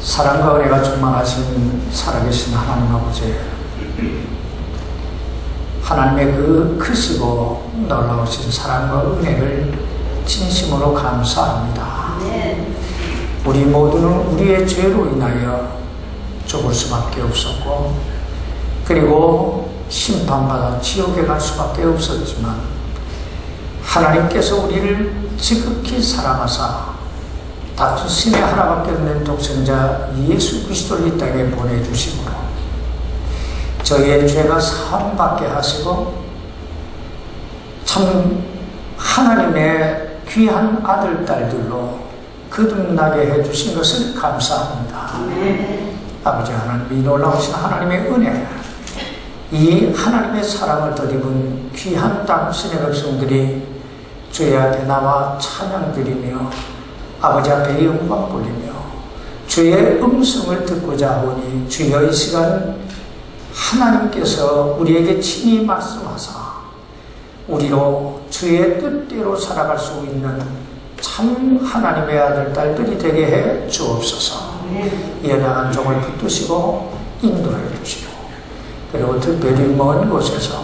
사랑과 은혜가 충만하신 살아계신 하나님 아버지, 하나님의 그 크시고 놀라우신 사랑과 은혜를 진심으로 감사합니다. 우리 모두는 우리의 죄로 인하여 죽을 수밖에 없었고, 그리고 심판받아 지옥에 갈 수밖에 없었지만, 하나님께서 우리를 지극히 사랑하사 다투심의 하나밖에 없는 독생자 예수 그리스도를 이 땅에 보내주심으로 저희의 죄가 사함받게 하시고 참 하나님의 귀한 아들, 딸들로 거듭나게 해주신 것을 감사합니다. 아버지 하나님, 이 놀라우신 하나님의 은혜, 이 하나님의 사랑을 덧입은 귀한 당신의 백성들이 주의 앞에 나와 찬양드리며 아버지 앞에 영광 돌리며 주의 음성을 듣고자 하오니, 주여 이 시간 하나님께서 우리에게 친히 말씀하사 우리로 주의 뜻대로 살아갈 수 있는 참 하나님의 아들, 딸들이 되게 해 주옵소서. 연약한 종을 붙드시고 인도해 주시고, 그리고 특별히 먼 곳에서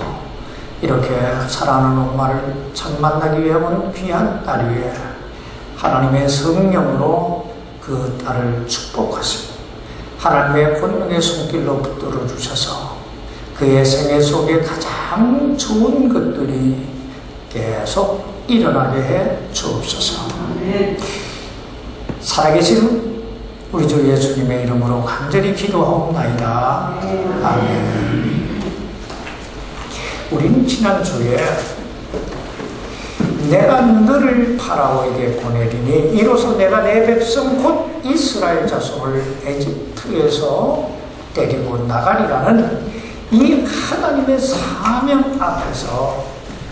이렇게 사랑하는 엄마를 참 만나기 위해 온 귀한 딸 위에 하나님의 성령으로 그 딸을 축복하시고 하나님의 권능의 손길로 붙들어 주셔서 그의 생애 속에 가장 좋은 것들이 계속 일어나게 해 주옵소서. 살아계신 우리 주 예수님의 이름으로 간절히 기도하옵나이다. 아멘. 우린 지난주에 내가 너를 파라오에게 보내리니 이로써 내가 내 백성 곧 이스라엘 자손을 에집트에서 데리고 나가리라는 이 하나님의 사명 앞에서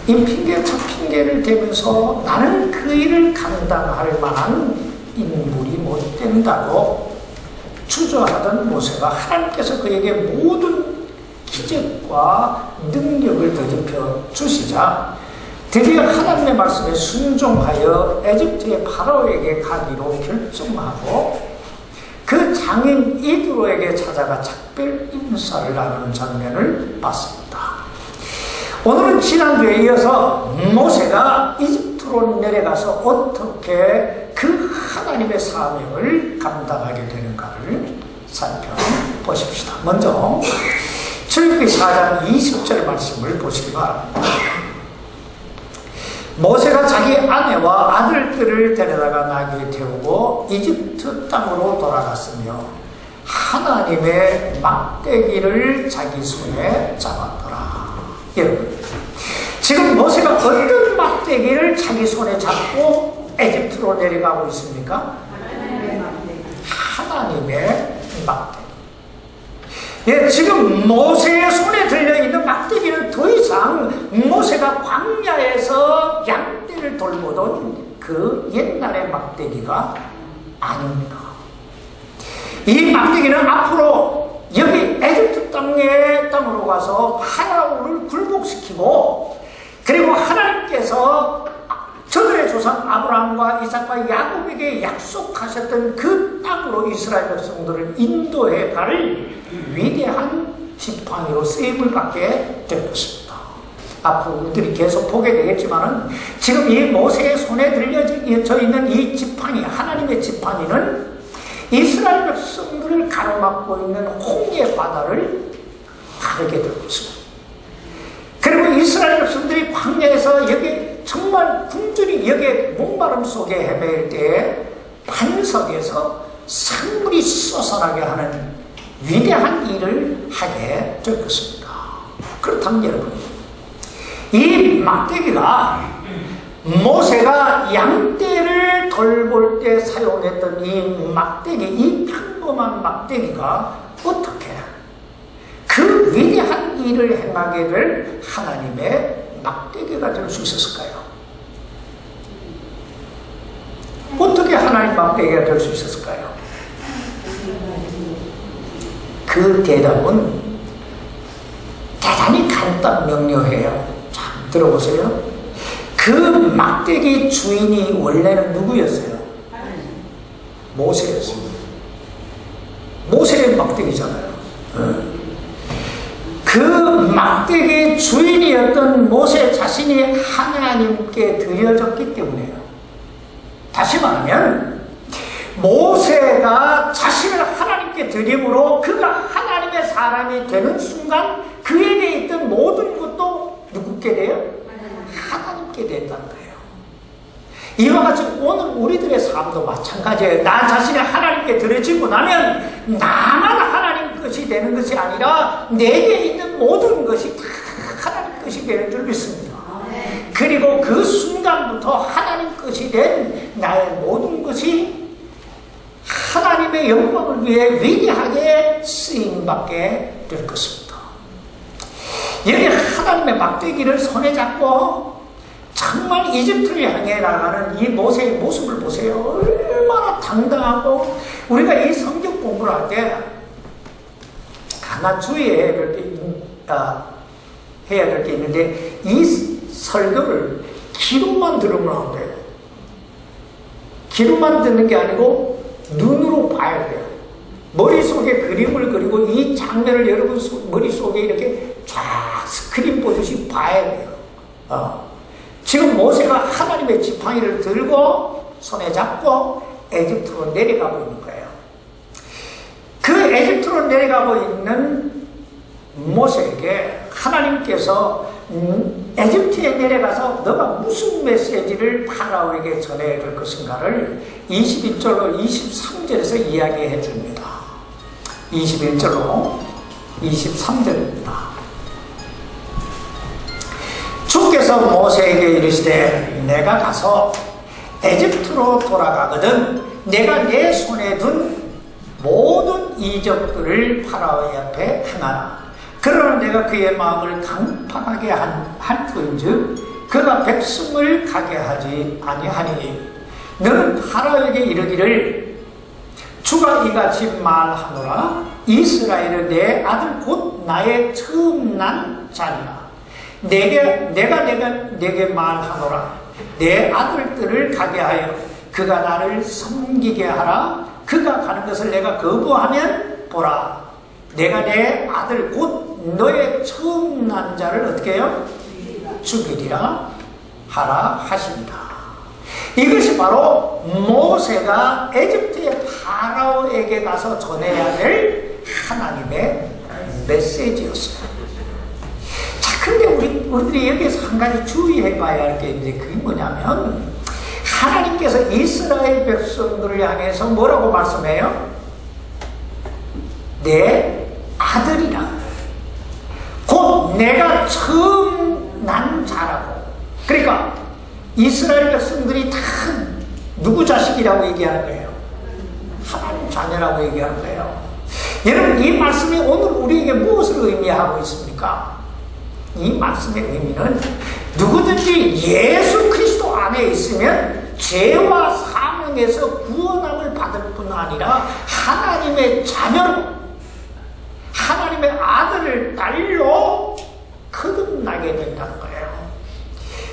이 핑계를 대면서 나는 그 일을 감당할 만한 인물이 못 된다고 주저하던 모세가 하나님께서 그에게 모든 기적과 능력을 더접혀 주시자 드디어 하나님의 말씀에 순종하여 에집트의 파라오에게 가기로 결정하고 그 장인 이드로에게 찾아가 작별 인사를 나누는 장면을 봤습니다. 오늘은 지난주에 이어서 모세가 이집트로 내려가서 어떻게 그 하나님의 사명을 감당하게 되는가를 살펴보십시다. 먼저 출애굽기 4장 20절 말씀을 보시기 바랍니다. 모세가 자기 아내와 아들들을 데려다가 나귀에 태우고 이집트 땅으로 돌아갔으며 하나님의 막대기를 자기 손에 잡았더라. 여러분, 지금 모세가 어떤 막대기를 자기 손에 잡고 에집트로 내려가고 있습니까? 하나님의 막대기. 예, 지금 모세의 손에 들려있는 막대기는 더 이상 모세가 광야에서 양떼를 돌보던 그 옛날의 막대기가 아닙니다. 이 막대기는 앞으로 여기 에집트 땅으로 가서 파라오를 굴복시키고, 그리고 하나님께서 저들의 조상 아브라함과 이삭과 야곱에게 약속하셨던 그 땅으로 이스라엘 백성들을 인도해 갈 위대한 지팡이로 쓰임을 받게 될 것입니다. 앞으로 우리들이 계속 보게 되겠지만은 지금 이 모세의 손에 들려져 있는 이 지팡이, 하나님의 지팡이는 이스라엘 백성들을 가로막고 있는 홍해 바다를 가르게 될 것입니다. 그리고 이스라엘 백성들이 광야에서 여기 정말 굶주린 여기에 목마름 속에 헤매일 때에 반석에서 산물이 솟아나게 하는 위대한 일을 하게 될 것입니다. 그렇다면 여러분, 이 막대기가 모세가 양떼를 돌볼 때 사용했던 이 막대기, 이 평범한 막대기가 어떻게 그 위대한 일을 행하게 될 하나님의 막대기가 될 수 있었을까요? 어떻게 하나님 막대기가 될 수 있었을까요? 그 대답은 대단히 간단 명료해요. 자, 들어보세요. 그 막대기 주인이 원래는 누구였어요? 모세였습니다. 모세의 막대기잖아요. 그 막대기의 주인이었던 모세 자신이 하나님께 드려졌기 때문에요. 다시 말하면 모세가 자신을 하나님께 드림으로 그가 하나님의 사람이 되는 순간 그에게 있던 모든 것도 누구께 돼요? 하나님께 된다는 거예요. 이와 같이 오늘 우리들의 삶도 마찬가지예요. 나 자신이 하나님께 드려지고 나면 나만 하나님 것이 되는 것이 아니라 내게 있는 모든 것이 다 하나님 것이 되는 줄 믿습니다. 그리고 그 순간부터 하나님 것이 된 나의 모든 것이 하나님의 영광을 위해 위대하게 쓰임받게 될 것입니다. 여기 하나님의 막대기를 손에 잡고 정말 이집트를 향해 나가는 이 모세의 모습을 보세요. 얼마나 당당하고. 우리가 이 성경 공부를 할 때 하나 주의해야 될 게 있는데 이 설교를 귀로만 들으면 안 돼요. 귀로만 듣는 게 아니고 눈으로 봐야 돼요. 머릿속에 그림을 그리고 이 장면을 여러분 머릿속에 이렇게 쫙 스크린 보듯이 봐야 돼요. 지금 모세가 하나님의 지팡이를 들고 손에 잡고 에집트로 내려가고 있는 거예요. 그 에집트로 내려가고 있는 모세에게 하나님께서 에집트에 내려가서 너가 무슨 메시지를 파라오에게 전해야 될 것인가를 21절로 23절에서 이야기해 줍니다. 21절로 23절입니다. 주께서 모세에게 이르시되 내가 가서 에집트로 돌아가거든 내가 내 손에 둔 모든 이적들을 파라오의 앞에 행하라. 그러나 내가 그의 마음을 강팍하게 할 터인즉 그가 백성을 가게 하지 아니하니 너는 파라오에게 이르기를 주가 이같이 말하노라. 이스라엘은 내 아들 곧 나의 처음 난 자니라. 내가 내게 말하노라. 내 아들들을 가게 하여 그가 나를 섬기게 하라. 그가 가는 것을 내가 거부하면 보라. 내가 내 아들 곧 너의 처음 난 자를 어떻게 해요? 죽이리라 하라 하십니다. 이것이 바로 모세가 에집트의 파라오에게 가서 전해야 될 하나님의 메시지였어요. 자, 근데 우리들이 여기서 한 가지 주의해 봐야 할 게 있는데 그게 뭐냐면 하나님께서 이스라엘 백성들을 향해서 뭐라고 말씀해요? 내 아들이라. 곧 내가 처음 난 자라고. 그러니까 이스라엘 백성들이 다 누구 자식이라고 얘기하는 거예요? 하나님 자녀라고 얘기하는 거예요. 여러분, 이 말씀이 오늘 우리에게 무엇을 의미하고 있습니까? 이 말씀의 의미는 누구든지 예수 그리스도 안에 있으면 죄와 사망에서 구원함을 받을 뿐 아니라 하나님의 자녀로, 하나님의 아들을 딸로 거듭나게 된다는 거예요.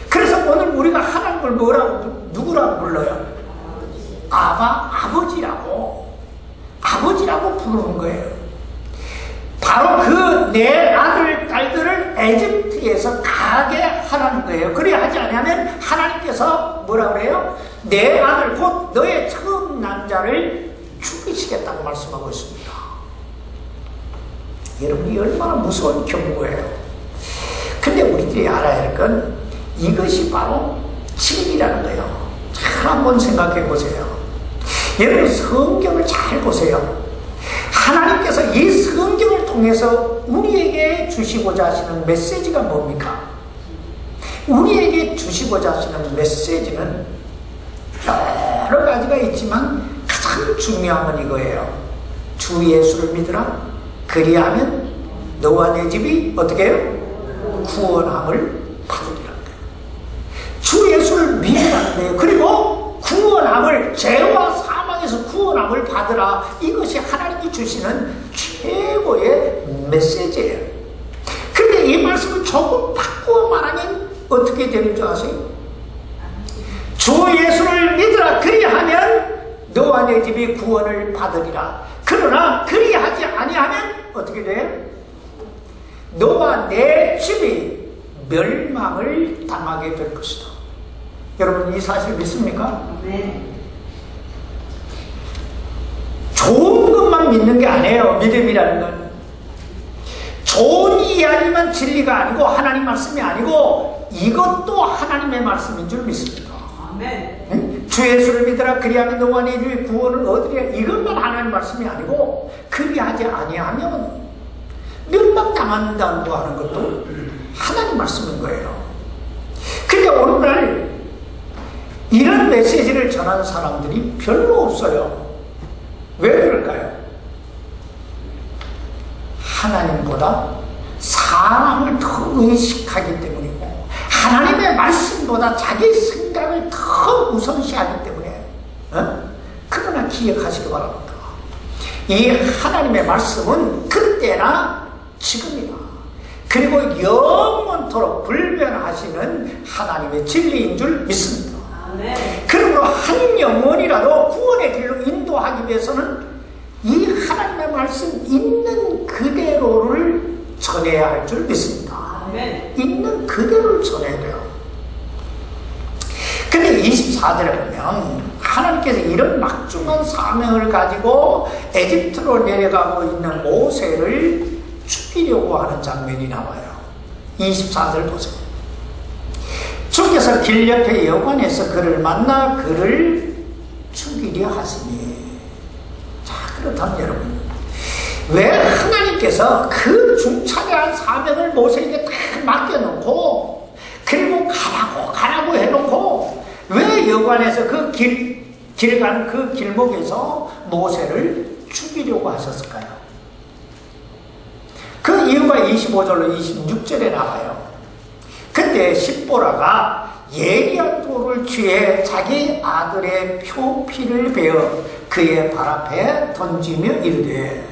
그래서 오늘 우리가 하나님을 누구라고 불러요? 아버지라고 부르는 거예요. 바로 그 내 아들, 딸들을 에집트에서 가게 하라는 거예요. 그래 하지 않으면 하나님께서 뭐라 그래요? 내 아들 곧 너의 처음 난 자를 죽이시겠다고 말씀하고 있습니다. 여러분이 얼마나 무서운 경고예요. 근데 우리들이 알아야 할 건 이것이 바로 진리라는 거예요. 잘 한번 생각해 보세요. 여러분, 성경을 잘 보세요. 하나님께서 이 성경을 통해서 우리에게 주시고자 하시는 메시지가 뭡니까? 우리에게 주시고자 하시는 메시지는 여러 가지가 있지만 가장 중요한 건 이거예요. 주 예수를 믿으라. 그리하면 너와 내 집이 어떻게 해요? 구원함을 받으리라는 거예요. 주 예수를 믿으라는 거예요. 그리고 구원함을, 죄와 사망에서 구원함을 받으라. 이것이 하나님이 주시는 최고의 메시지예요. 그런데 이 말씀을 조금 바꾸어 말하면 어떻게 되는 줄 아세요? 주 예수를 믿으라. 그리하면 너와 내 집이 구원을 받으리라. 그러나 그리하지 아니하면 어떻게 돼요? 너와 내 집이 멸망을 당하게 될 것이다. 여러분 이 사실 믿습니까? 네. 좋은 것만 믿는 게 아니에요. 믿음이라는 건 좋은 이야기만 진리가 아니고 하나님 말씀이 아니고 이것도 하나님의 말씀인 줄 믿습니다. 아멘. 응? 주 예수를 믿으라 그리하면 너와 네 주의 구원을 얻으리라. 이것만 하나님 말씀이 아니고 그리하지 아니하면 멸망당한다고 하는 것도 하나님 말씀인 거예요. 근데 오늘날 이런 메시지를 전하는 사람들이 별로 없어요. 왜 그럴까요? 하나님보다 사람을 더 의식하기 때문이고 하나님의 말씀보다 자기 생각을 더 우선시하기 때문에 그러나 기억하시기 바랍니다. 이 하나님의 말씀은 그때나 지금이나 그리고 영원토록 불변하시는 하나님의 진리인 줄 믿습니다. 그러므로 한 영혼이라도 구원의 길로 인도하기 위해서는 이 하나님의 말씀 있는 그대로를 전해야 할 줄 믿습니다. 있는 그대로를 전해야 돼요. 근데 24절에 보면 하나님께서 이런 막중한 사명을 가지고 에집트로 내려가고 있는 모세를 죽이려고 하는 장면이 나와요. 24절 보세요. 주께서 길 옆에 여관에서 그를 만나 그를 죽이려 하시니. 자, 그렇다면 여러분, 왜 하나님께서 그 중차대한 사명을 모세에게 딱 맡겨놓고 그리고 가라고 해놓고 왜 여관에서 그 길 가는 그 길목에서 모세를 죽이려고 하셨을까요? 그 이유가 25절로 26절에 나와요. 그때 십보라가 예리한 돌을 취해 자기 아들의 표피를 베어 그의 발 앞에 던지며 이르되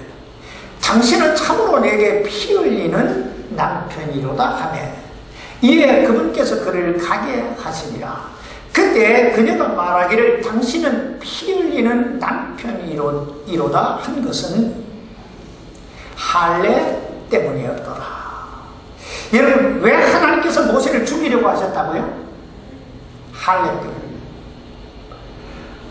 당신은 참으로 내게 피 흘리는 남편이로다 하며 이에 그분께서 그를 가게 하시니라. 그때 그녀가 말하기를 당신은 피 흘리는 남편이로다 한 것은 할례 때문이었더라. 여러분, 왜 하나님께서 모세를 죽이려고 하셨다고요? 할례 때문에.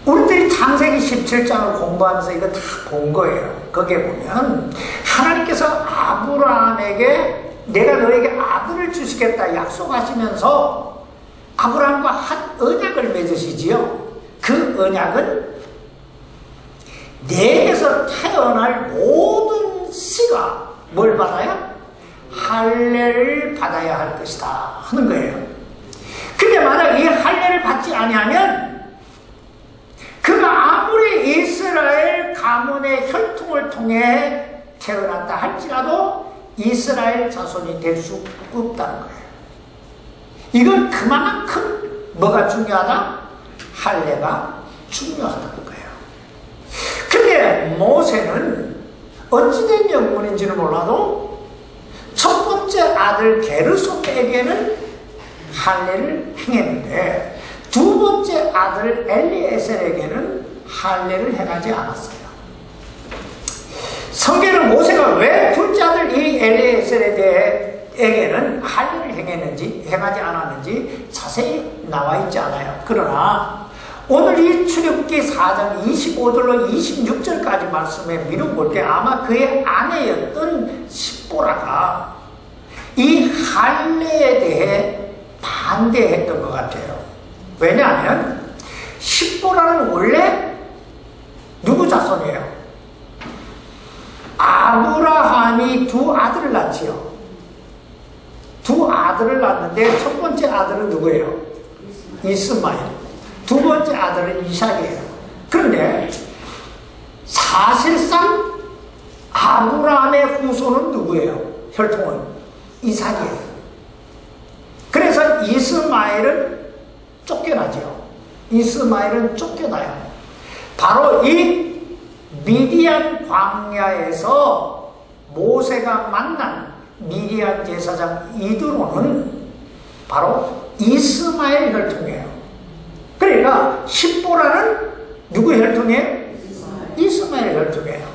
우리들이 창세기 17장을 공부하면서 이거 다 본 거예요. 거기에 보면 하나님께서 아브라함에게 내가 너에게 아들을 주시겠다 약속하시면서 아브라함과 한 언약을 맺으시지요. 그 언약은 내게서 태어날 모든 씨가 뭘 받아요? 할례를 받아야 할 것이다 하는 거예요. 근데 만약 이 할례를 받지 아니하면 그가 아무리 이스라엘 가문의 혈통을 통해 태어났다 할지라도 이스라엘 자손이 될 수 없다는 거예요. 이건 그만큼 뭐가 중요하다? 할례가 중요하다는 거예요. 근데 모세는 어찌된 영문인지는 몰라도 첫 번째 아들 게르솜에게는 할례를 행했는데 두 번째 아들 엘리에셀에게는 할례를 행하지 않았어요. 성경은 모세가 왜 둘째 아들 이 엘리에셀에게는 할례를 행하지 않았는지 자세히 나와 있지 않아요. 그러나 오늘 이 출애굽기 4장 25절로 26절까지 말씀에 미뤄볼 때 아마 그의 아내였던 십보라가 이 할례에 대해 반대했던 것 같아요. 왜냐하면 십보라는 원래 누구 자손이에요? 아브라함이 두 아들을 낳지요. 두 아들을 낳았는데 첫 번째 아들은 누구예요? 이스마엘. 두 번째 아들은 이삭이에요. 그런데 사실상 아브라함의 후손은 누구예요? 혈통은 이삭이에요. 그래서 이스마엘은 쫓겨나죠. 이스마엘은 쫓겨나요. 바로 이 미디안 광야에서 모세가 만난 미디안 제사장 이드로는 바로 이스마엘 혈통이에요. 그러니까 십보라는 누구 혈통이에요? 이스마엘 혈통이에요.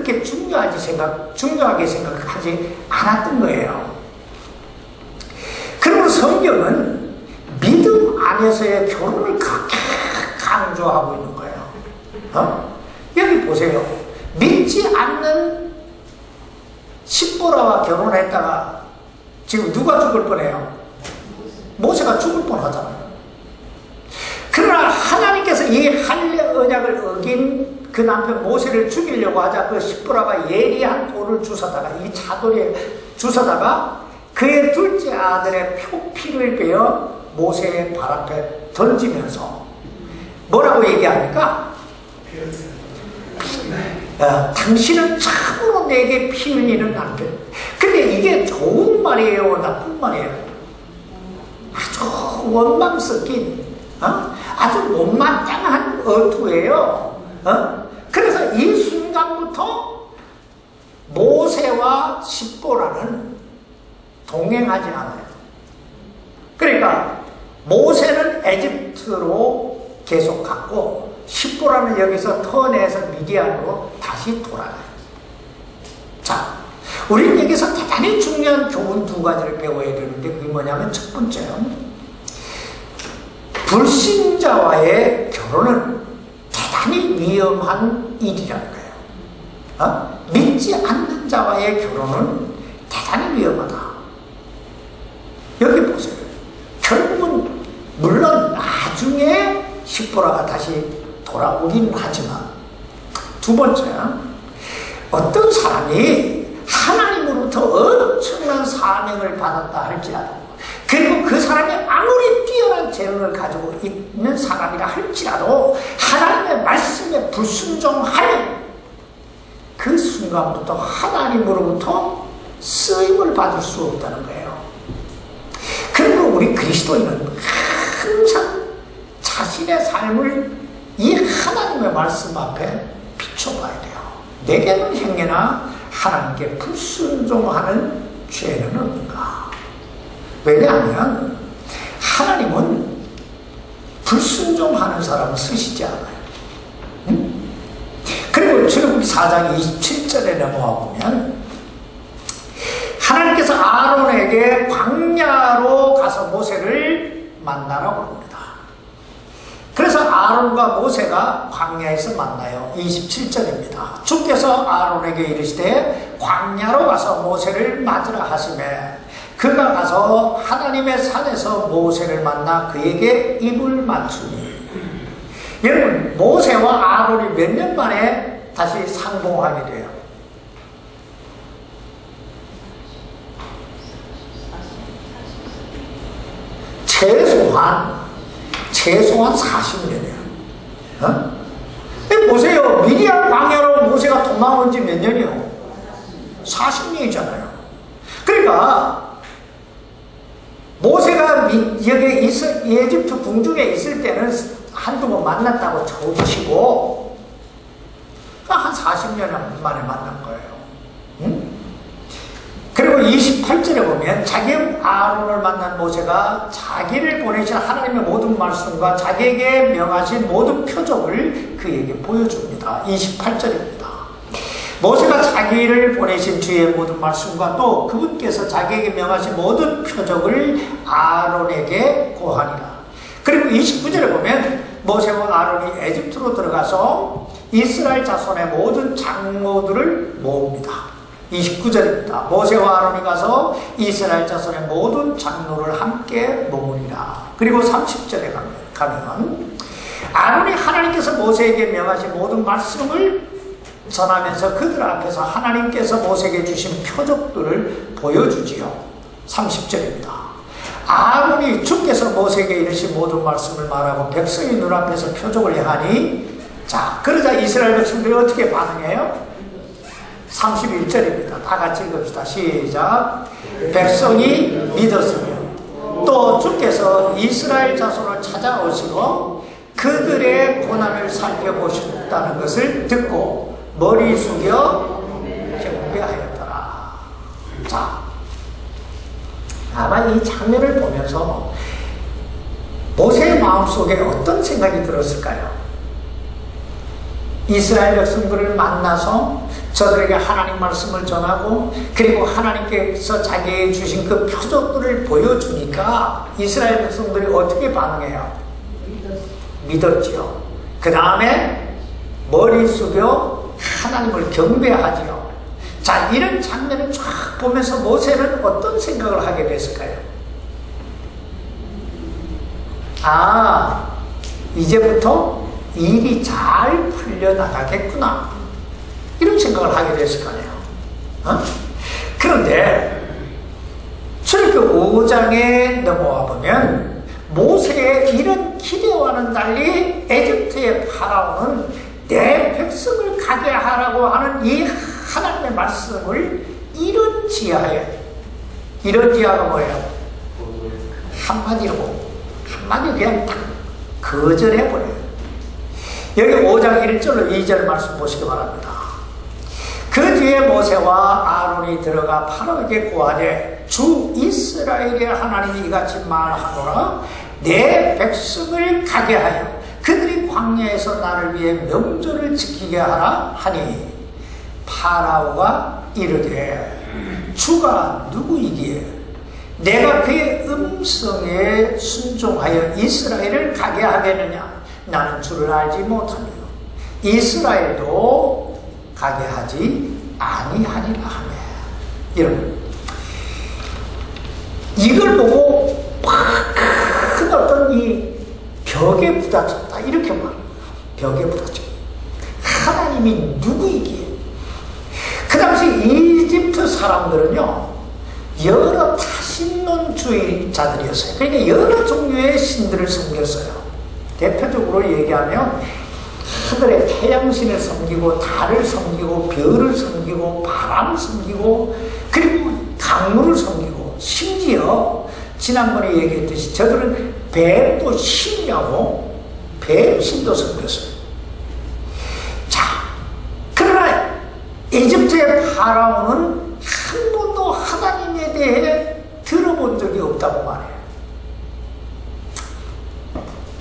그렇게 중요하게 생각하지 않았던 거예요. 그리고 성경은 믿음 안에서의 결혼을 그렇게 강조하고 있는 거예요. 여기 보세요. 믿지 않는 십보라와 결혼했다가 지금 누가 죽을 뻔해요? 모세가 죽을 뻔하잖아요. 그러나 하나님께서 이 할례 언약을 어긴 그 남편 모세를 죽이려고 하자 그 십보라가 예리한 돌을 주워다가 이 차돌에 주워다가 그의 둘째 아들의 표피를 베어 모세의 발 앞에 던지면서 뭐라고 얘기합니까? 당신은 참으로 내게 피 흘리는 남편. 근데 이게 좋은 말이에요, 나쁜 말이에요? 아주 원망 섞인 아주 못마땅한 어투예요. 그래서 이 순간부터 모세와 십보라는 동행하지 않아요. 그러니까 모세는 에집트로 계속 갔고 십보라는 여기서 터내서 미디안으로 다시 돌아가요. 자, 우리는 여기서 대단히 중요한 교훈 두 가지를 배워야 되는데 그게 뭐냐면 첫 번째는 불신자와의 결혼은 대단히 위험한 일이라는 거예요. 믿지 않는 자와의 결혼은 대단히 위험하다. 여기 보세요. 결국은 물론 나중에 십보라가 다시 돌아오긴 하지만 두 번째, 어떤 사람이 하나님으로부터 엄청난 사명을 받았다 할지라도 그리고 그 사람이 아무리 뛰어난 재능을 가지고 있는 사람이라 할지라도 하나님의 말씀에 불순종하면 그 순간부터 하나님으로부터 쓰임을 받을 수 없다는 거예요. 그리고 우리 그리스도인은 항상 자신의 삶을 이 하나님의 말씀 앞에 비춰봐야 돼요. 내게는 행여나 하나님께 불순종하는 죄는 없는가? 왜냐하면 하나님은 불순종하는 사람을 쓰시지 않아요. 그리고 출애굽기 4장 27절에 넘어와 보면 하나님께서 아론에게 광야로 가서 모세를 만나라고 합니다. 그래서 아론과 모세가 광야에서 만나요. 27절입니다. 주께서 아론에게 이르시되 광야로 가서 모세를 맞으라 하시매 그가 가서 하나님의 산에서 모세를 만나 그에게 입을 맞추니. 여러분, 모세와 아론이 몇 년 만에 다시 상봉하게 돼요? 최소한 40년이에요. 보세요. 미디안 광야로 모세가 도망온 지 몇 년이요? 40년이잖아요. 그러니까 모세가 여기 에집트 궁중에 있을 때는 한두 번 만났다고 쳐치고 한 40년 만에 만난 거예요. 그리고 28절에 보면 자기 아론을 만난 모세가 자기를 보내신 하나님의 모든 말씀과 자기에게 명하신 모든 표적을 그에게 보여줍니다. 28절입니다. 모세가 자기를 보내신 주의 모든 말씀과 또 그분께서 자기에게 명하신 모든 표적을 아론에게 고하니라. 그리고 29절에 보면 모세와 아론이 에집트로 들어가서 이스라엘 자손의 모든 장로들을 모읍니다. 29절입니다. 모세와 아론이 가서 이스라엘 자손의 모든 장로를 함께 모으니라. 그리고 30절에 가면 아론이 하나님께서 모세에게 명하신 모든 말씀을 전하면서 그들 앞에서 하나님께서 모세에게 주신 표적들을 보여주지요. 30절입니다. 아론이 주께서 모세에게 이르신 모든 말씀을 말하고 백성의 눈앞에서 표적을 행하니, 자, 그러자 이스라엘 백성들이 어떻게 반응해요? 31절입니다. 다 같이 읽읍시다. 시작. 백성이 믿었으며 또 주께서 이스라엘 자손을 찾아오시고 그들의 고난을 살펴보셨다는 것을 듣고 머리 숙여 경배하였더라. 자, 아마 이 장면을 보면서 모세의 마음속에 어떤 생각이 들었을까요? 이스라엘 백성들을 만나서 저들에게 하나님 말씀을 전하고 그리고 하나님께서 자기에게 주신 그 표적들을 보여주니까 이스라엘 백성들이 어떻게 반응해요? 믿었지요. 그 다음에 머리 숙여 하나님을 경배하지요. 자, 이런 장면을 쫙 보면서 모세는 어떤 생각을 하게 됐을까요? 아, 이제부터 일이 잘 풀려나가겠구나, 이런 생각을 하게 됐을 거네요. 그런데 출애굽기 5장에 넘어와 보면 모세의 이런 기대와는 달리 에집트의 파라오는 내 백성을 가게 하라고 하는 이 하나님의 말씀을 이런 지하가 뭐예요? 한마디로 그냥 딱 거절해버려요. 여기 5장 1절로 2절 말씀 보시기 바랍니다. 그 뒤에 모세와 아론이 들어가 파라오에게 고하되 주 이스라엘의 하나님이 이같이 말하노라. 내 백성을 가게 하여 그들이 광야에서 나를 위해 명절을 지키게 하라 하니 파라오가 이르되 주가 누구이기에 내가 그의 음성에 순종하여 이스라엘을 가게 하겠느냐. 나는 주를 알지 못하며 이스라엘도 가게 하지 아니하리라 하며. 여러분, 이걸 보고 큰 어떤 이 벽에 부딪혔다, 이렇게 말합니다. 벽에 부딪혔다. 하나님이 누구이기에. 그 당시 이집트 사람들은요, 여러 다신론주의자들이었어요. 그러니까 여러 종류의 신들을 섬겼어요. 대표적으로 얘기하면 하늘의 태양신을 섬기고 달을 섬기고 별을 섬기고 바람을 섬기고 그리고 강물을 섬기고, 심지어 지난번에 얘기했듯이 저들은 뱀도 신이라고 뱀신도 섬겼어요. 자, 그러나 이집트의 파라오는 한 번도 하나님에 대해 들어본 적이 없다고 말해요.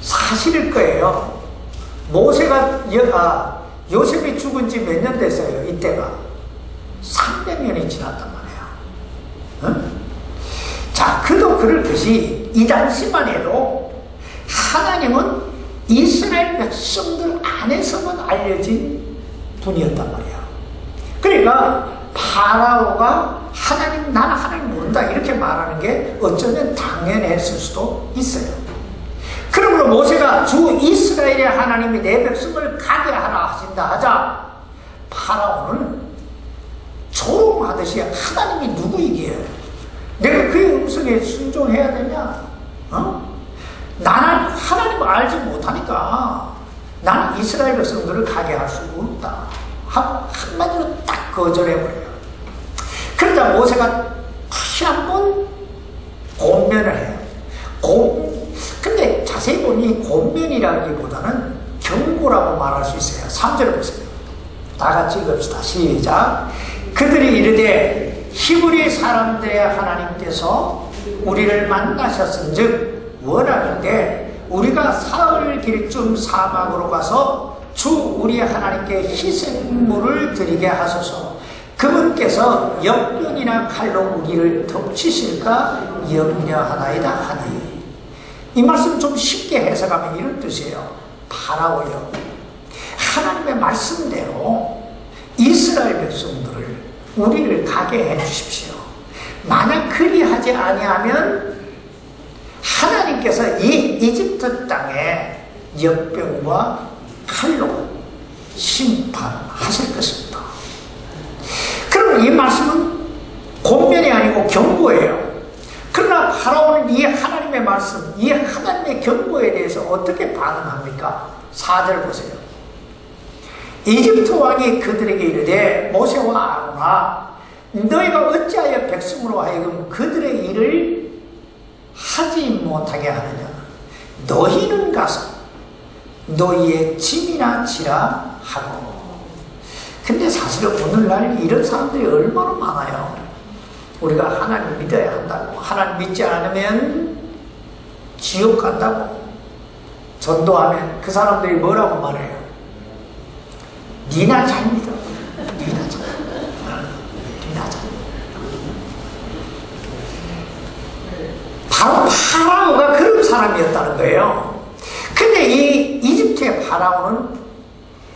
사실일 거예요. 모세가 요셉이 죽은 지 몇 년 됐어요. 이때가 300년이 지났단 말이에요. 응? 자, 그도 그럴 것이 이 당시만 해도 하나님은 이스라엘 백성들 안에서만 알려진 분이었단 말이에요. 그러니까 파라오가 하나님, 나는 하나님 모른다, 이렇게 말하는 게 어쩌면 당연했을 수도 있어요. 그러므로 모세가 주 이스라엘의 하나님이 내 백성을 가게 하라 하신다 하자 파라오는 조롱하듯이 하나님이 누구이기에 내가 그의 음성에 순종해야 되냐? 나는 하나님을 알지 못하니까 나는 이스라엘 백성들을 가게 할 수 없다. 한마디로 딱 거절해버려요. 그러자 모세가 다시 한번 권면을 해요. 근데 자세히 보니 권면이라기보다는 경고라고 말할 수 있어요. 3절을 보세요. 다 같이 읽읍시다. 시작. 그들이 이르되 히브리 사람들의 하나님께서 우리를 만나셨은즉 원하는데 우리가 사흘 길쯤 사막으로 가서 주 우리 하나님께 희생물을 드리게 하소서. 그분께서 역병이나 칼로 우리를 덮치실까 염려하나이다 하니. 이 말씀 좀 쉽게 해석하면 이런 뜻이에요. 파라오여, 하나님의 말씀대로 이스라엘 백성들을 우리를 가게 해 주십시오. 만약 그리하지 아니하면 하나님께서 이 이집트 땅에 역병과 칼로 심판하실 것입니다. 그럼 이 말씀은 권면이 아니고 경고예요. 그러나 파라오는 이 하나님의 말씀, 이 하나님의 경고에 대해서 어떻게 반응합니까? 4절 보세요. 이집트 왕이 그들에게 이르되 모세와 아론아, 너희가 어찌하여 백성으로 하여금 그들의 일을 하지 못하게 하느냐? 너희는 가서 너희의 짐이나 지라 하고. 근데 사실은 오늘날 이런 사람들이 얼마나 많아요. 우리가 하나님 믿어야 한다고, 하나님 믿지 않으면 지옥 간다고 전도하면 그 사람들이 뭐라고 말해요? 니나 잘 믿어. 니나 잘. 니나 잘. 바로 파라오가 그런 사람이었다는 거예요. 근데 이 이집트의 파라오는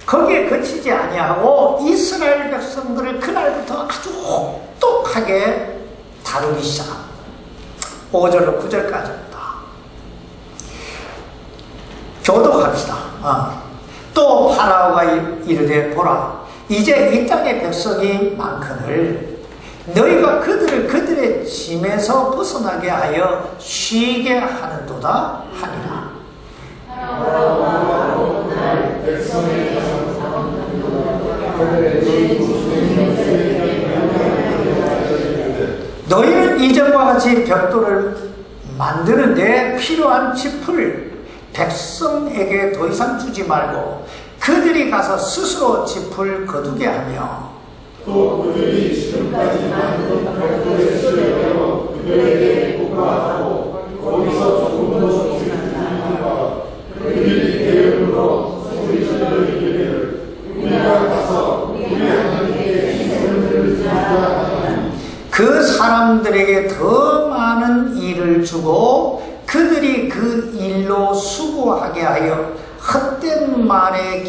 거기에 그치지 아니하고 이스라엘 백성들을 그날부터 아주 혹독하게 다루기 시작합니다. 5절로 9절까지입니다. 교독합시다. 또 파라오가 이르되 보라, 이제 이 땅의 백성이 많거늘 너희가 그들의 짐에서 벗어나게 하여 쉬게 하는도다 하니라. 너희는 이전과 같이 벽돌을 만드는데 필요한 짚을 백성에게 더 이상 주지 말고 그들이 가서 스스로 짚을 거두게 하며 또 그들이 지금까지 만든 벽돌의 수레로 그들에게 보고하고 거기서 조금 더 주리까 그들이 대응으로 소리질러 이르기를 우리가 가서 우리 하나님께 희생을 드리자 하니 그 사람들에게 더 많은 일을 주고 그들이 그 일로 수고하게 하여 헛된 말에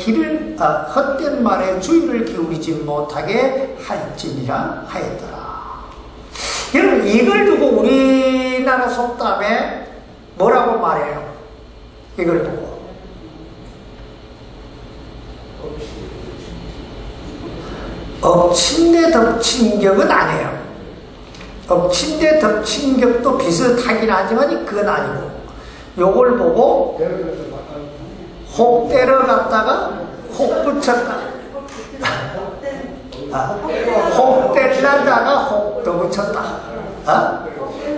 주의를 기울이지 못하게 할지니라 하였더라. 여러분, 이걸 두고 우리나라 속담에 뭐라고 말해요? 이걸 보고 엎친데 덮친 격은 아니에요. 엎친데 덮친 격도 비슷하긴 하지만 그건 아니고, 요걸 보고 혹 때려갔다가 혹 붙였다. 혹 때리다가 혹 더 붙였다.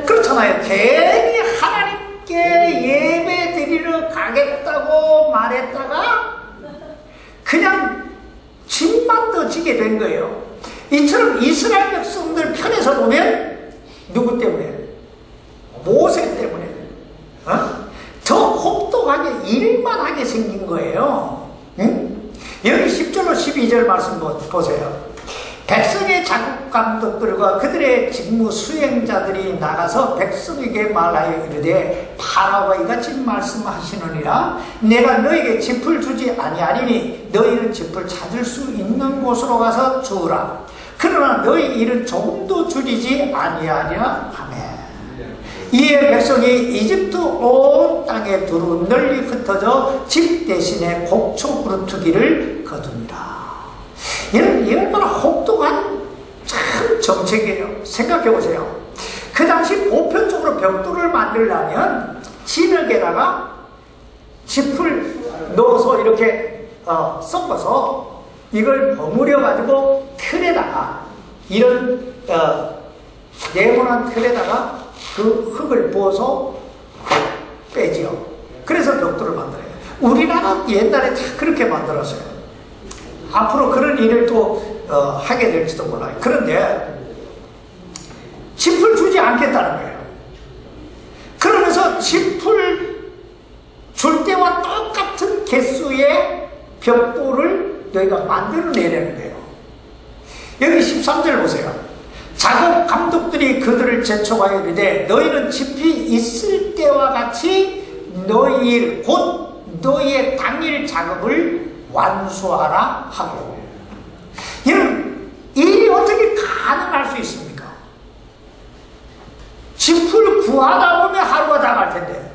그렇잖아요. 괜히 하나님께 예배 드리러 가겠다고 말했다가 그냥 짐만 더 지게 된 거예요. 이처럼 이스라엘 백성들 편에서 보면 누구 때문에? 모세 때문에. 더 혹독하게 일만 하게 생긴 거예요. 응? 여기 10절로 12절 말씀 보세요. 백성의 자국 감독들과 그들의 직무 수행자들이 나가서 백성에게 말하여 이르되 파라오가 이같이 말씀하시느니라. 내가 너에게 짚을 주지 아니하리니 너희는 짚을 찾을 수 있는 곳으로 가서 주우라. 그러나 너희 일은 조금도 줄이지 아니하리라 하매 이에 백성이 이집트 온 땅에 두루 널리 흩어져 집 대신에 곡초 그루트기를 거두니라. 이 얼마나 혹독한 참 정책이에요. 생각해보세요. 그 당시 보편적으로 벽돌을 만들려면 진흙에다가 짚을 넣어서 이렇게 섞어서 이걸 버무려 가지고 틀에다가 이런 네모난 틀에다가 그 흙을 부어서 빼지요. 그래서 벽돌을 만들어요. 우리나라 옛날에 다 그렇게 만들었어요. 앞으로 그런 일을 또 하게 될지도 몰라요. 그런데 짚을 주지 않겠다는 거예요. 그러면서 짚을 줄 때와 똑같은 개수의 벽돌을 너희가 만들어내려는 거예요. 여기 13절 보세요. 작업 감독들이 그들을 재촉하여 이르되 너희는 짚이 있을 때와 같이 너희 곧 너희의 당일 작업을 완수하라 하고. 여러분, 일이 어떻게 가능할 수 있습니까? 짚을 구하다 보면 하루가 다 갈 텐데.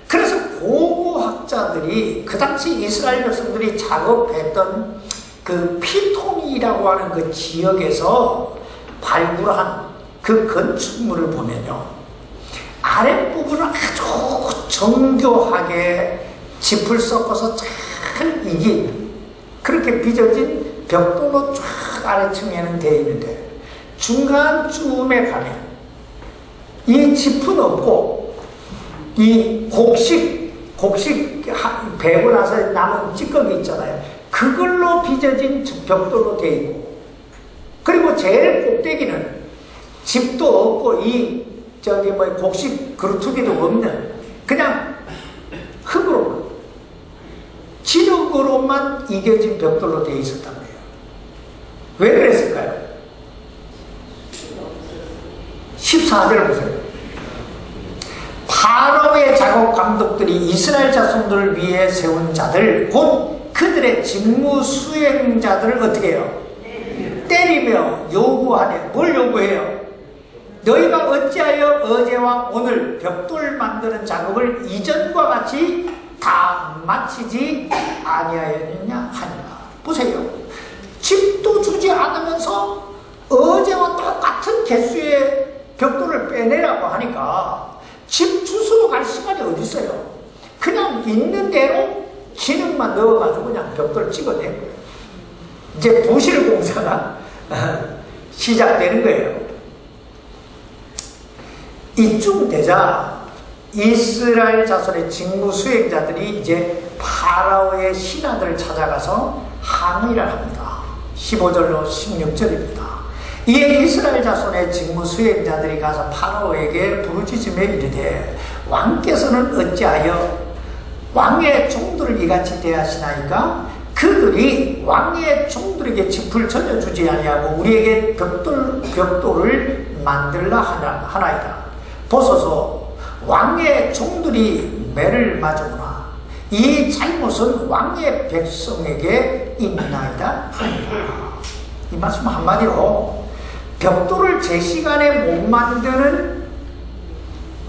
그래서 고고학자들이 그 당시 이스라엘 백성들이 작업했던 그 피톤이라고 하는 그 지역에서 발굴한 그 건축물을 보면요, 아랫부분은 아주 정교하게 짚을 섞어서 잘 이게 그렇게 빚어진 벽돌로 쫙 아래층에는 되어 있는데 중간쯤에 가면 이 짚은 없고 이 곡식 베고 나서 남은 찌꺼기 있잖아요. 그걸로 빚어진 벽돌로 되어 있고, 그리고 제일 꼭대기는 짚도 없고 이 곡식 그루트기도 없는 그냥 흙으로 지름 힘으로만 이겨진 벽돌로 되어 있었단 말이에요. 왜 그랬을까요? 14절 보세요. 파라오의 작업 감독들이 이스라엘 자손들을 위해 세운 자들, 곧 그들의 직무 수행자들을 어떻게 해요? 때리며 요구하네. 뭘 요구해요? 너희가 어찌하여 어제와 오늘 벽돌 만드는 작업을 이전과 같이 다 마치지 아니하였느냐 하니라. 보세요. 집도 주지 않으면서 어제와 똑같은 개수의 벽돌을 빼내라고 하니까 집 주소로 갈 시간이 어디 있어요? 그냥 있는 대로 기능만 넣어가지고 그냥 벽돌 찍어낸 거예요. 이제 부실 공사가 시작되는 거예요. 이쯤 되자 이스라엘 자손의 직무 수행자들이 이제 파라오의 신하들을 찾아가서 항의를 합니다. 15절로 16절입니다. 이에 이스라엘 자손의 직무 수행자들이 가서 파라오에게 부르짖으며 이르되 왕께서는 어찌하여 왕의 종들을 이같이 대하시나이까? 그들이 왕의 종들에게 짚을 전혀 주지 아니하고 우리에게 벽돌을 만들라 하나이다. 보소서, 왕의 종들이 매를 맞으구나. 이 잘못은 왕의 백성에게 있나이다 하니라. 이 말씀 한마디로 벽돌을 제 시간에 못 만드는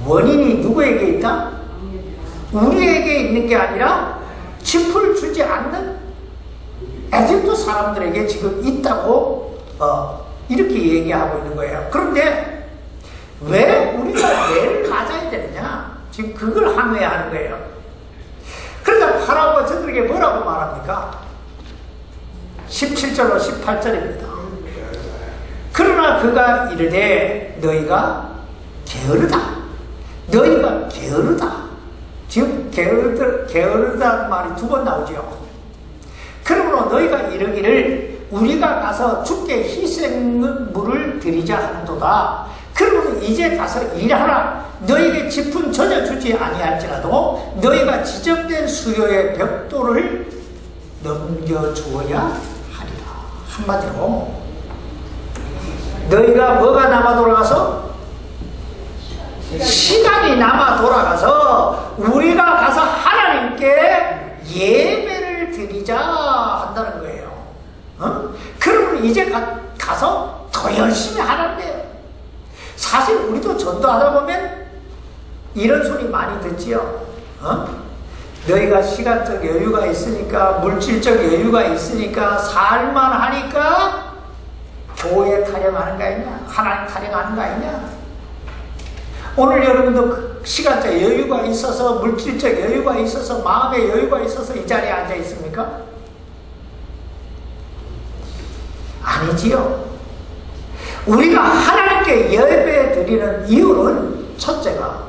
원인이 누구에게 있다? 우리에게 있는 게 아니라 짚을 주지 않는 에집트 사람들에게 지금 있다고 이렇게 얘기하고 있는 거예요. 그런데 왜 우리가 매를 맞아야 되느냐? 지금 그걸 항의하는 거예요. 그러니까 파라오가 저들에게 뭐라고 말합니까? 17절로 18절입니다. 그러나 그가 이르되 너희가 게으르다. 너희가 게으르다. 지금 게으르다는 말이 두 번 나오죠. 그러므로 너희가 이르기를 우리가 가서 주께 희생물을 드리자 하는도다. 그러므로 이제 가서 일하라. 너희에게 짚은 전혀 주지 아니할지라도 너희가 지정된 수요의 벽돌을 넘겨주어야 하리라. 한마디로 너희가 뭐가 남아 돌아가서? 시간이 남아 돌아가서 우리가 가서 하나님께 예배를 드리자 한다는 거예요. 그러면 이제 가서 더 열심히 하는데요. 사실 우리도 전도하다 보면 이런 소리 많이 듣지요. 너희가 시간적 여유가 있으니까, 물질적 여유가 있으니까, 살만 하니까 교회 타령하는 거 아니냐? 하나님 타령하는 거 아니냐? 오늘 여러분도 시간적 여유가 있어서, 물질적 여유가 있어서, 마음의 여유가 있어서 이 자리에 앉아 있습니까? 아니지요. 우리가 하나님께 예배 드리는 이유는 첫째가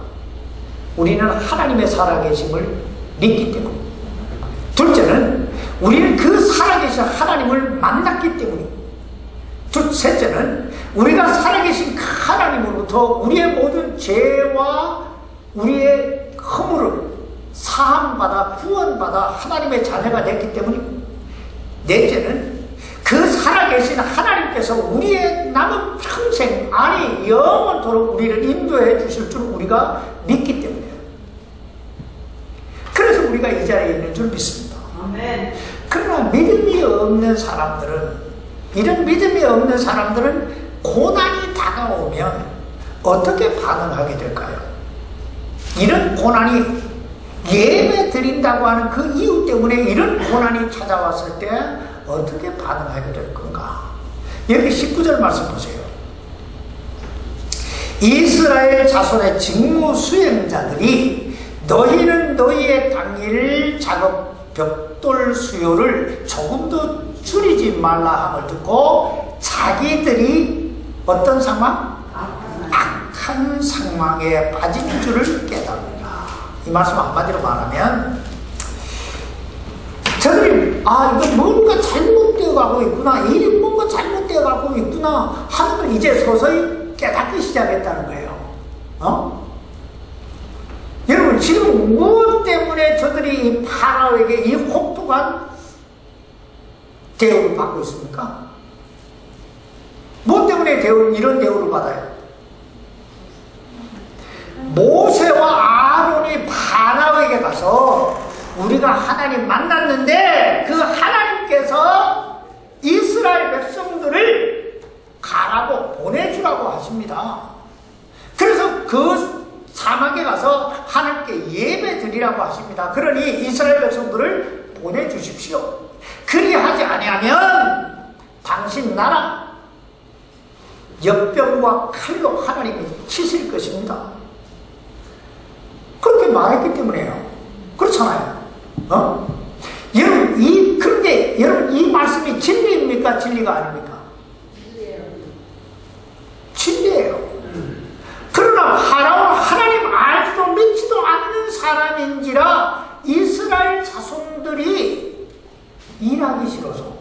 우리는 하나님의 살아계심을 믿기 때문에, 둘째는 우리는 그 살아계신 하나님을 만났기 때문에, 셋째는 우리가 살아계신 하나님으로부터 우리의 모든 죄와 우리의 허물을 사함받아 구원받아 하나님의 자녀가 됐기 때문에, 넷째는 그 살아계신 하나님께서 우리의 남은 평생, 아니 영원토록 우리를 인도해 주실 줄 우리가 믿기 때문이에요. 그래서 우리가 이 자리에 있는 줄 믿습니다. 아멘. 그러나 믿음이 없는 사람들은, 이런 믿음이 없는 사람들은 고난이 다가오면 어떻게 반응하게 될까요? 이런 고난이, 예배 드린다고 하는 그 이유 때문에 이런 고난이 찾아왔을 때 어떻게 반응하게 될 건가? 여기 19절 말씀 보세요. 이스라엘 자손의 직무 수행자들이 너희는 너희의 당일 작업 벽돌 수요를 조금도 줄이지 말라 함을 듣고 자기들이 어떤 상황? 악한 상황에 빠진 줄을 깨달으라. 이 말씀 한마디로 말하면 저들이 이거 뭔가 잘못되어 가고 있구나, 일이 뭔가 잘못되어 가고 있구나 하는 걸 이제 서서히 깨닫기 시작했다는 거예요. 여러분, 지금 무엇 때문에 저들이 이 파라오에게 이 혹독한 엉뚱한 대우를 받고 있습니까? 뭐 때문에 이런 대우를 받아요? 모세와 아론이 바라오에게 가서 우리가 하나님 만났는데 그 하나님께서 이스라엘 백성들을 가라고 보내주라고 하십니다. 그래서 그 사막에 가서 하나님께 예배 드리라고 하십니다. 그러니 이스라엘 백성들을 보내주십시오. 그리하지 아니하면 당신 나라 역병과 칼로 하나님이 치실 것입니다. 그렇게 말했기 때문에요. 그렇잖아요. 여러분, 그런데 여러분, 이 말씀이 진리입니까? 진리가 아닙니까? 진리예요. 그러나 파라오는 하나님 알지도 믿지도 않는 사람인지라 이스라엘 자손들이 일하기 싫어서,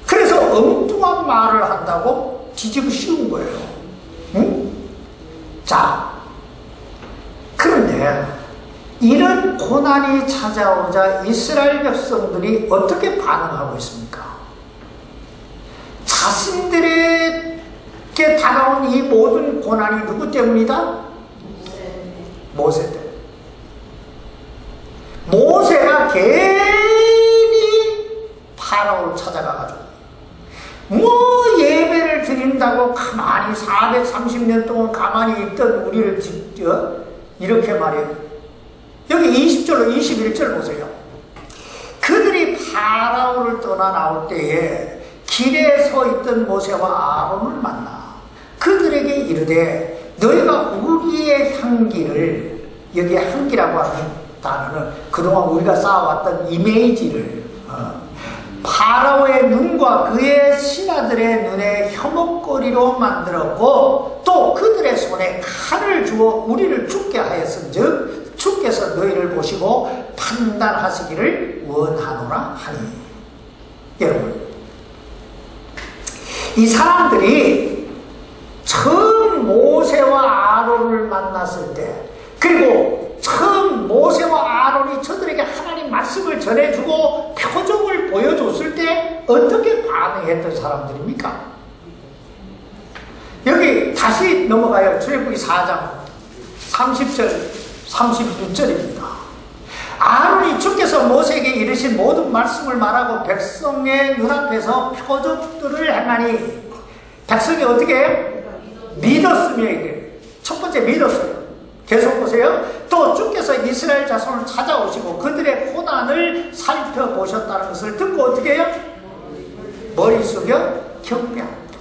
그래서 엉뚱한 말을 한다고 뒤집어 씌운 거예요. 자, 그런데 이런 고난이 찾아오자 이스라엘 백성들이 어떻게 반응하고 있습니까? 자신들에게 다가온 이 모든 고난이 누구 때문이다? 모세 때문에. 모세가 괜히 파라오를 찾아가가지고 뭐 예배를 드린다고 가만히 430년 동안 가만히 있던 우리를 이렇게 말해요. 여기 20절로 21절 보세요. 그들이 파라오를 떠나 나올 때에 길에 서 있던 모세와 아론을 만나 그들에게 이르되 너희가 우리의 향기를, 여기 향기라고 하는 단어는 그동안 우리가 쌓아왔던 이미지를 파라오의 눈과 그의 신하들의 눈에 혐오거리로 만들었고 또 그들의 손에 칼을 주어 우리를 죽게 하였은즉 주께서 너희를 보시고 판단하시기를 원하노라 하니. 여러분, 이 사람들이 처음 모세와 아론을 만났을 때, 그리고 처음 모세와 아론이 저들에게 하나님 말씀을 전해주고 표적을 보여줬을 때 어떻게 반응했던 사람들입니까? 여기 다시 넘어가요. 출애굽기 4장 30절 36절입니다. 아론이 주께서 모세에게 이르신 모든 말씀을 말하고 백성의 눈앞에서 표적들을 행하니 백성이 어떻게 해요? 믿었으며, 이게 첫 번째 믿었어요. 계속 보세요. 또 주께서 이스라엘 자손을 찾아오시고 그들의 고난을 살펴보셨다는 것을 듣고 어떻게 해요? 머리 숙여 경배합니다.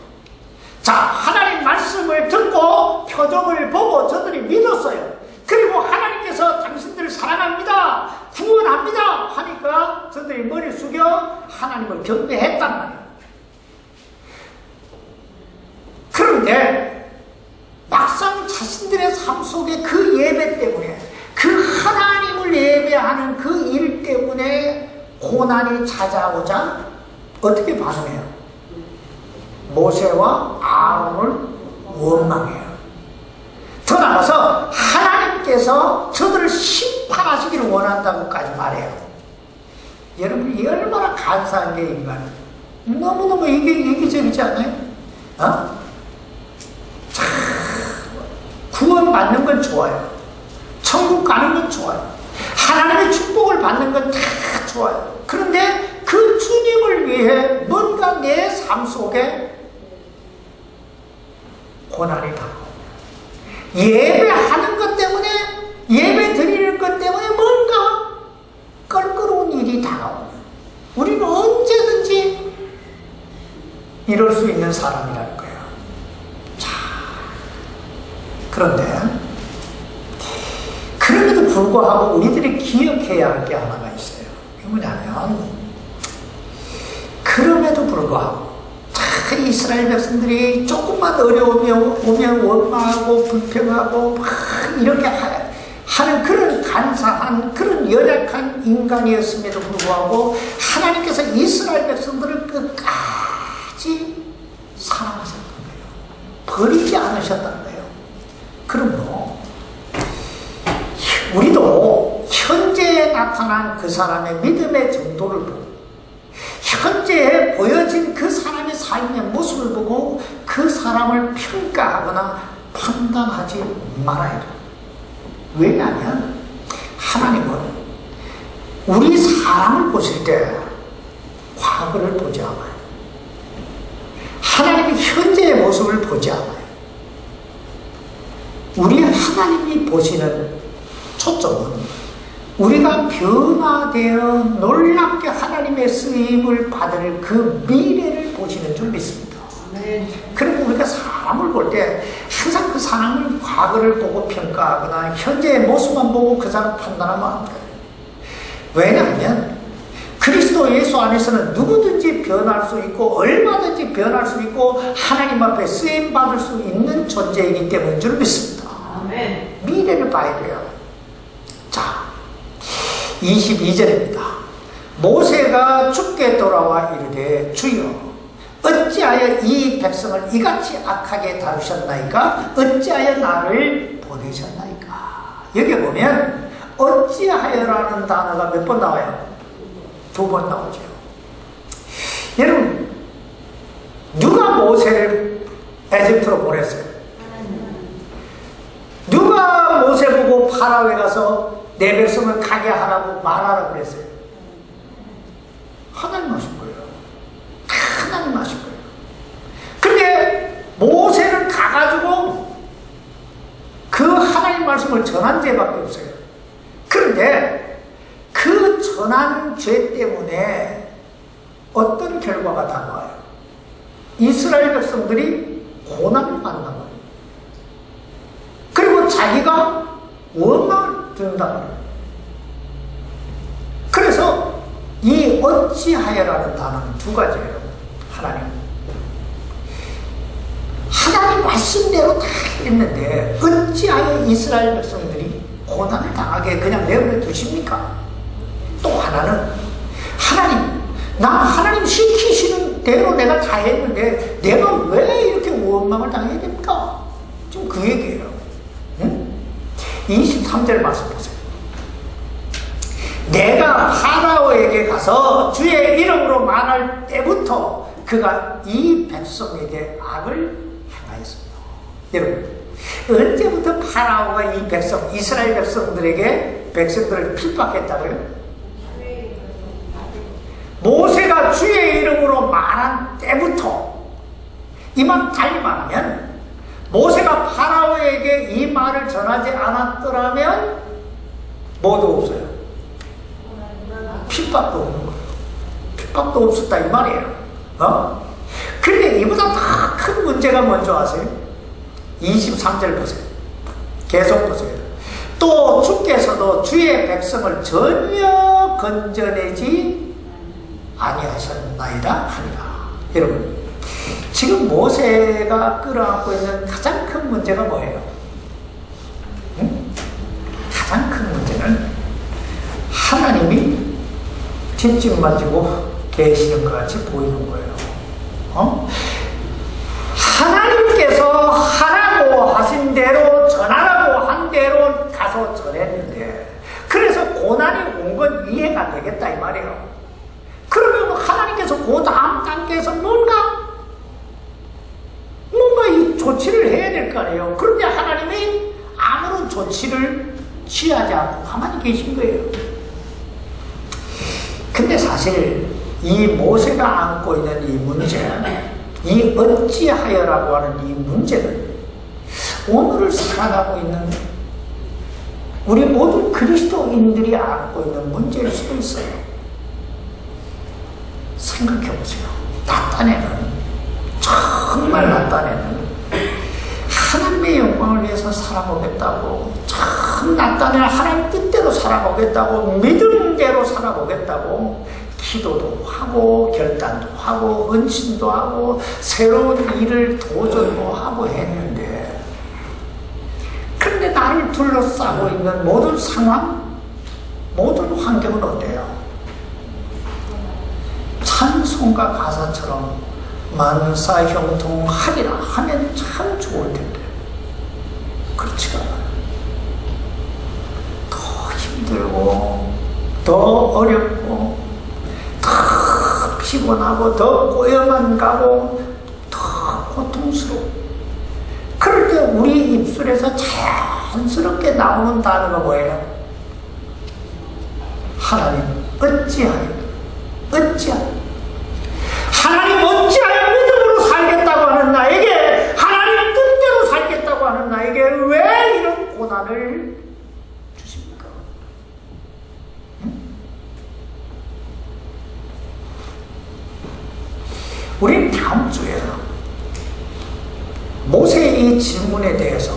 자, 하나님 말씀을 듣고 표적을 보고 저들이 믿었어요. 그리고 하나님께서 당신들을 사랑합니다, 구원합니다 하니까 저들이 머리 숙여 하나님을 경배했단 말이에요. 그런데 막상 자신들의 삶 속에 그 예배 때문에, 그 하나님을 예배하는 그 일 때문에 고난이 찾아오자 어떻게 반응해요? 모세와 아론을 원망해요. 더 나아가서 하나님께서 저들을 심판하시기를 원한다고까지 말해요. 여러분, 얼마나 간사한 게 인간은. 너무너무 이기적이지 않아요? 구원 받는 건 좋아요. 천국 가는 건 좋아요. 하나님의 축복을 받는 건 다 좋아요. 그런데 그 주님을 위해 뭔가 내 삶 속에 고난이 다가옵니다. 예배하는 것 때문에, 예배 드리는 것 때문에 뭔가 껄끄러운 일이 다가옵니다. 우리는 언제든지 이럴 수 있는 사람이라는 거예요. 자, 그런데 그럼에도 불구하고 우리들이 기억해야 할 게 하나가 있어요. 그게 뭐냐면, 그럼에도 불구하고 이스라엘 백성들이 조금만 어려움이 오면 원망하고 불평하고 막 이렇게 하는 그런 간사한, 그런 연약한 인간이었음에도 불구하고 하나님께서 이스라엘 백성들을 끝까지 사랑하셨던 거예요. 버리지 않으셨던 거예요. 그러므로 우리도 나타난 그 사람의 믿음의 정도를 보고 현재 보여진 그 사람의 삶의 모습을 보고 그 사람을 평가하거나 판단하지 말아야 돼요. 왜냐하면 하나님은 우리 사람을 보실 때 과거를 보지 않아요. 하나님의 현재의 모습을 보지 않아요. 우리 하나님이 보시는 초점은 우리가 변화되어 놀랍게 하나님의 쓰임을 받을 그 미래를 보시는 줄 믿습니다. 그리고 우리가 사람을 볼 때 항상 그 사람의 과거를 보고 평가하거나 현재의 모습만 보고 그 사람 판단하면 안 돼요. 왜냐하면 그리스도 예수 안에서는 누구든지 변할 수 있고 얼마든지 변할 수 있고 하나님 앞에 쓰임받을 수 있는 존재이기 때문인 줄 믿습니다. 아멘. 미래를 봐야 돼요. 자, 22절입니다. 모세가 주께 돌아와 이르되 주여 어찌하여 이 백성을 이같이 악하게 다루셨나이까? 어찌하여 나를 보내셨나이까? 여기 보면 어찌하여라는 단어가 몇 번 나와요? 2번 나오죠. 여러분, 누가 모세를 에집트로 보냈어요? 누가 모세 보고 파라오에 가서 내 백성을 가게 하라고 말하라고 그랬어요? 하나님 하신 거예요. 하나님 하신 거예요. 근데 모세는 가가지고 그 하나님 말씀을 전한 죄밖에 없어요. 그런데 그 전한 죄 때문에 어떤 결과가 나와요? 이스라엘 백성들이 고난을 받는 거예요. 그리고 자기가 원망을 듣는다는 거예요. 그래서 이 어찌하여라는 단어는 2가지예요. 하나님 말씀대로 다 했는데 어찌하여 이스라엘 백성들이 고난을 당하게 그냥 내버려 두십니까? 또 하나는 하나님 시키시는 대로 내가 다 했는데 내가 왜 이렇게 원망을 당해야 됩니까? 지금 그 얘기예요. 응? 23절 말씀 보세요. 내가 파라오에게 가서 주의 이름으로 말할 때부터 그가 이 백성에게 악을 행하였습니다. 여러분, 언제부터 파라오가 이 백성, 이스라엘 백성들을 핍박했다고요? 모세가 주의 이름으로 말한 때부터. 이 말 달리 말하면 모세가 파라오에게 이 말을 전하지 않았더라면 뭐도 없어요. 핍박도 없는 거예요. 핍박도 없었다 이 말이에요. 그런데 이보다 더 큰 문제가 뭔지 아세요? 23절 보세요. 계속 보세요. 또 주께서도 주의 백성을 전혀 건져내지 아니하셨나이다 하니라. 여러분, 지금 모세가 끌어안고 있는 가장 큰 문제가 뭐예요? 가장 큰 문제는 하나님이 뒷짐 만지고 계시는 것 같이 보이는 거예요. 하나님께서 하라고 하신 대로 전하라고 한 대로 가서 전했는데 그래서 고난이 온 건 이해가 되겠다 이 말이에요. 그러면 하나님께서 그 다음 단계에서 뭔가 이 조치를 해야 될 거 아니에요. 그런데 하나님이 아무런 조치를 취하지 않고 가만히 계신 거예요. 근데 사실 이 모세가 안고 있는 이 문제, 이 어찌하여라고 하는 이 문제는 오늘을 살아가고 있는 우리 모든 그리스도인들이 안고 있는 문제일 수도 있어요. 생각해보세요. 나단에는, 정말 나단에는 하나님의 영광을 위해서 살아보겠다고, 참 나단에는 하나님 뜻대로 살아보겠다고, 믿음대로 살아보겠다고 기도도 하고 결단도 하고 헌신도 하고 새로운 일을 도전도 하고 했는데, 그런데 나를 둘러싸고 있는 모든 상황, 모든 환경은 어때요? 찬송가 가사처럼 만사형통하리라 하면 참 좋을 텐데 그렇지가 않아요. 더 힘들고 더 어렵고 더 피곤하고 더 꼬여만 가고 더 고통스럽고, 그럴 때 우리 입술에서 자연스럽게 나오는 단어가 뭐예요? 하나님 어찌하여, 어찌하여, 하나님 어찌하여 믿음으로 살겠다고 하는 나에게, 하나님 뜻대로 살겠다고 하는 나에게 왜 이런 고난을 주십니까? 우리 다음 주에 모세의 이 질문에 대해서,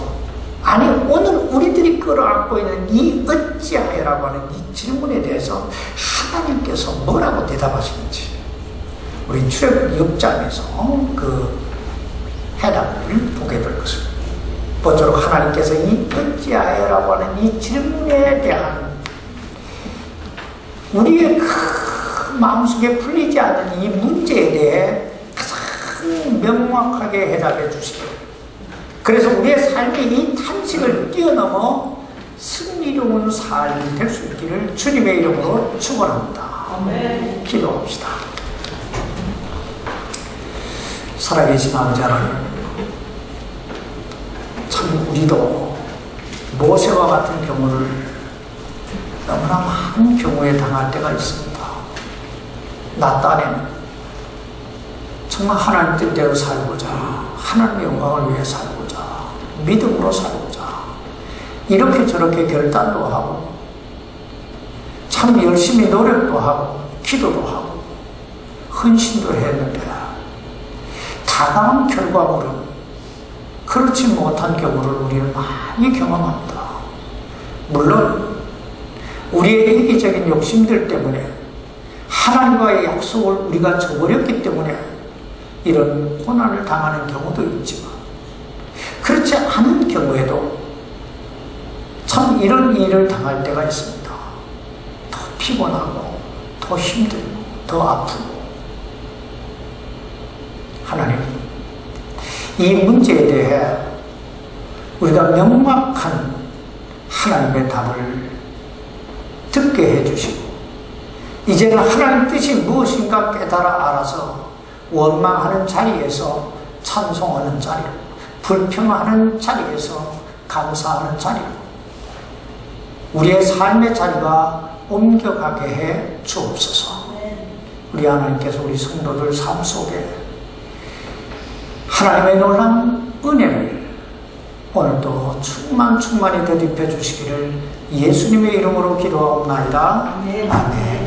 아니 오늘 우리들이 끌어안고 있는 이 어찌하여라고 하는 이 질문에 대해서 하나님께서 뭐라고 대답하시는지 우리 출애굽 6장에서 그 해답을 보게 될 것입니다. 모쪼록 하나님께서 이 어찌하여라고 하는 이 질문에 대한 우리의 큰 마음속에 풀리지 않는 이 문제에 대해 가장 명확하게 해답해 주시길, 그래서 우리의 삶이 이 탄식을 뛰어넘어 승리로운 삶이 될 수 있기를 주님의 이름으로 축원합니다. 아멘. 기도합시다. 살아계신 아버지 하나님, 참 우리도 모세와 같은 경우를 너무나 많은 경우에 당할 때가 있습니다. 나 딴에는 정말 하나님 뜻대로 살고자, 하나님의 영광을 위해 살고자, 믿음으로 살고자, 이렇게 저렇게 결단도 하고 참 열심히 노력도 하고 기도도 하고 헌신도 했는데 다가온 결과물은 그렇지 못한 경우를 우리는 많이 경험합니다. 물론 우리의 이기적인 욕심들 때문에, 하나님과의 약속을 우리가 저버렸기 때문에 이런 고난을 당하는 경우도 있지만, 그렇지 않은 경우에도 참 이런 일을 당할 때가 있습니다. 더 피곤하고 더 힘들고 더 아프고. 하나님, 이 문제에 대해 우리가 명확한 하나님의 답을 듣게 해주시고, 이제는 하나님 뜻이 무엇인가 깨달아 알아서 원망하는 자리에서 찬송하는 자리로, 불평하는 자리에서 감사하는 자리로 우리의 삶의 자리가 옮겨가게 해 주옵소서. 우리 하나님께서 우리 성도들 삶 속에 하나님의 놀라운 은혜를 오늘도 충만히 덧입혀 주시기를 예수님의 이름으로 기도하옵나이다. 아멘.